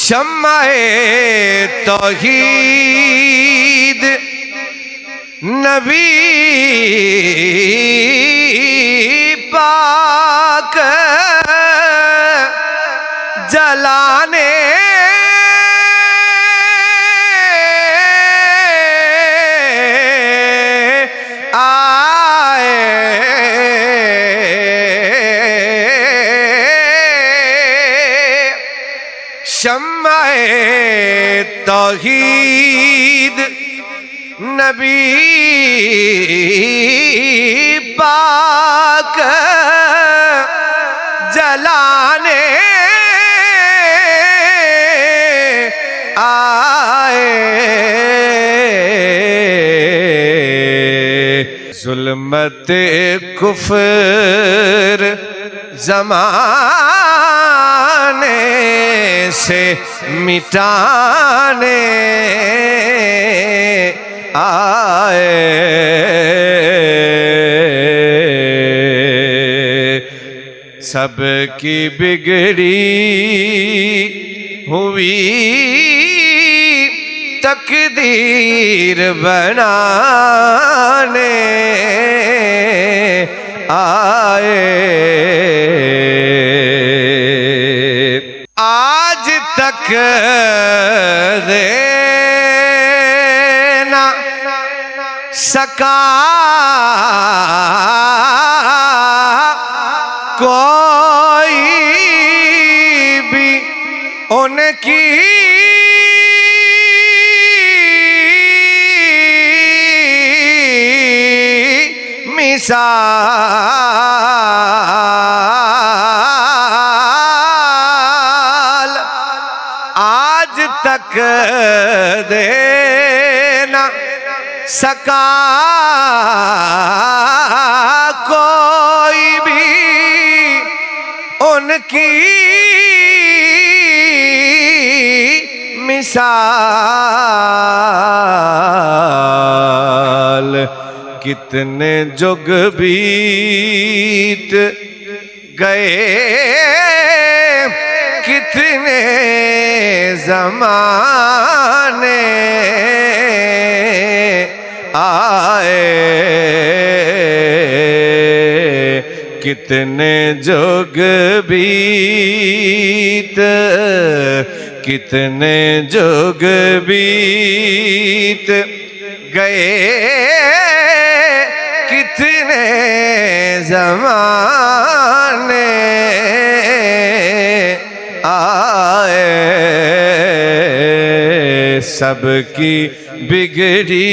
شمع توحید نبی پاک جلانے شمع توحید نبی پاک جلانے آئے ظلمت کفر زمانے سے مٹانے آئے سب کی بگڑی ہوئی تقدیر بنانے آئے آج تک دے نہ سکا کوئی بھی ان کی مثال آج تک دے نہ سکا کوئی بھی ان کی مثال کتنے جگ بیت گئے کتنے زمانے آئے کتنے جگ بیت کتنے جگ بیت گئے کتنے زمانے آئے سب کی بگڑی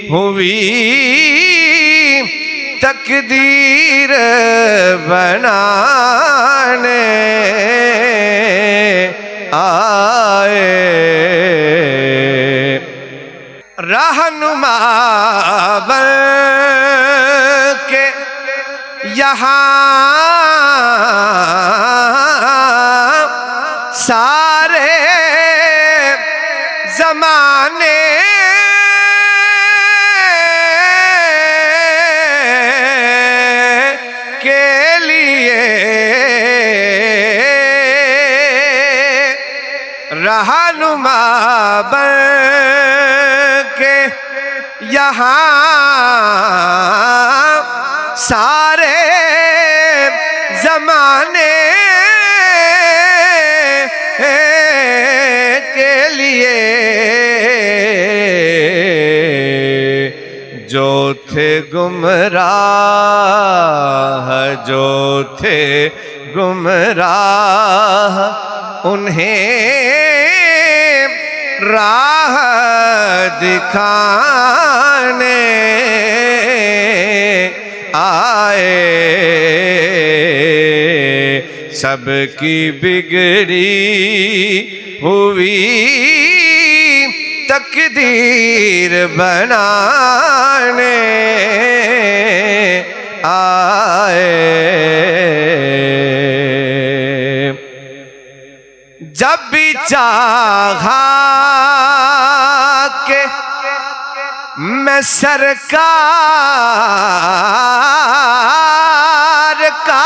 ہوئی تقدیر بنانے آئے رہنما بن کے یہاں سارے زمانے کے لیے رہنما بن کے یہاں سارے زمانے کے لیے جو تھے گمراہ جو تھے گمراہ انہیں راہ دکھانے آئے سب کی بگڑی ہوئی تقدیر بنانے آئے جب بھی چاہا کہ میں سرکار کا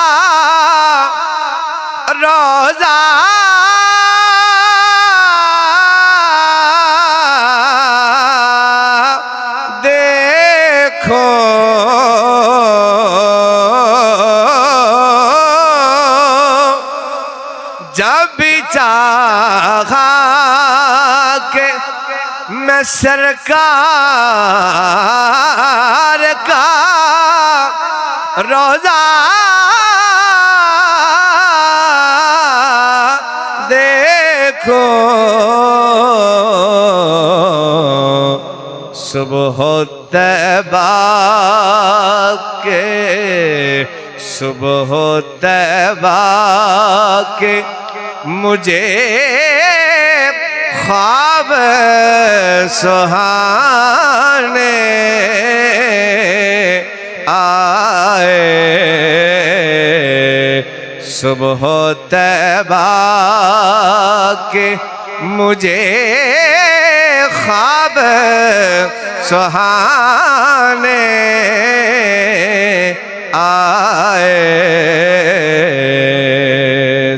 روزہ جب بھی چاہا کہ میں سرکار کا روضہ دیکھوں، صبح طیبہ کے، صبح طیبہ کے مجھے خواب سہانے آئے، صبح طیبہ کے مجھے خواب سہانے آئے،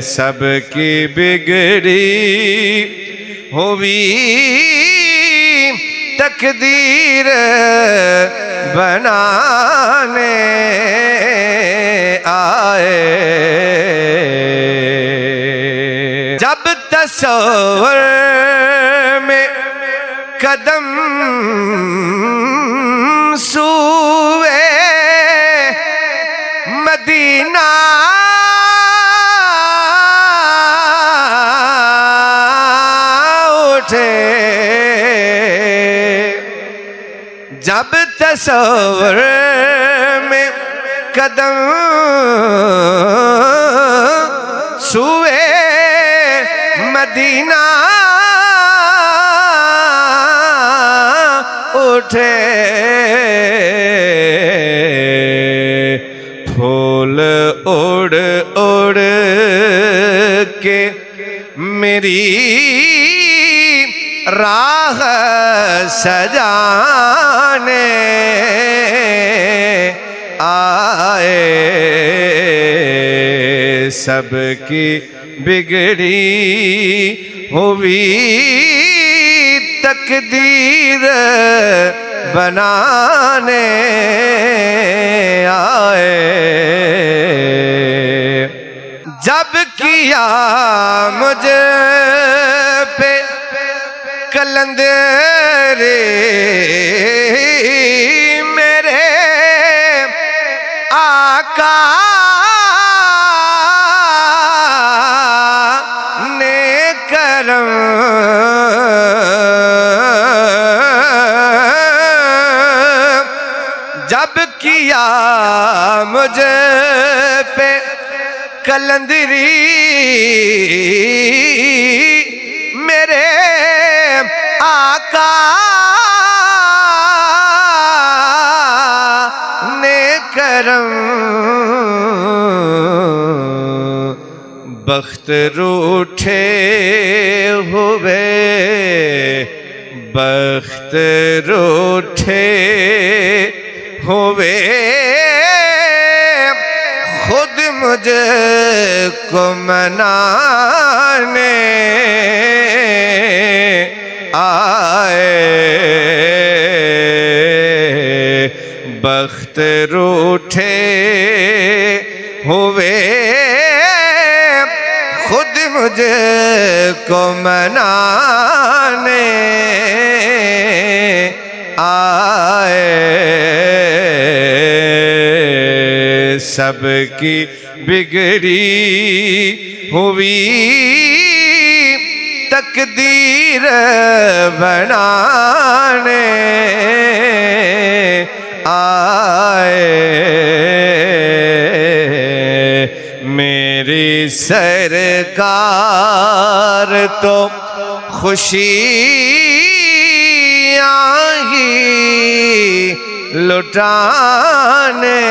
سب کی بگڑی ہوئی تقدیر بنانے آئے، جب تصور میں قدم سوئے مدینہ اٹھے، جب تصور میں قدم سوئے مدینہ اٹھے، پھول اڑ اڑ کے میری راہ سجانے آئے، سب کی بگڑی ہوئی تقدیر بنانے آئے، جب کیا مجھ پہ کلندر میرے آقا نے کرم، جب کیا مجھ پہ کلندری میرے آقا نے کرم، بخت روٹھے ہوئے، بخت روٹھے ہوئے خود مجھ کو منانے آئے، بخت روٹھے ہوئے خود مجھ کو منانے آئے، سب کی بگڑی ہوئی تقدیر بنانے آئے، میری سرکار تو خوشیاں ہی لٹانے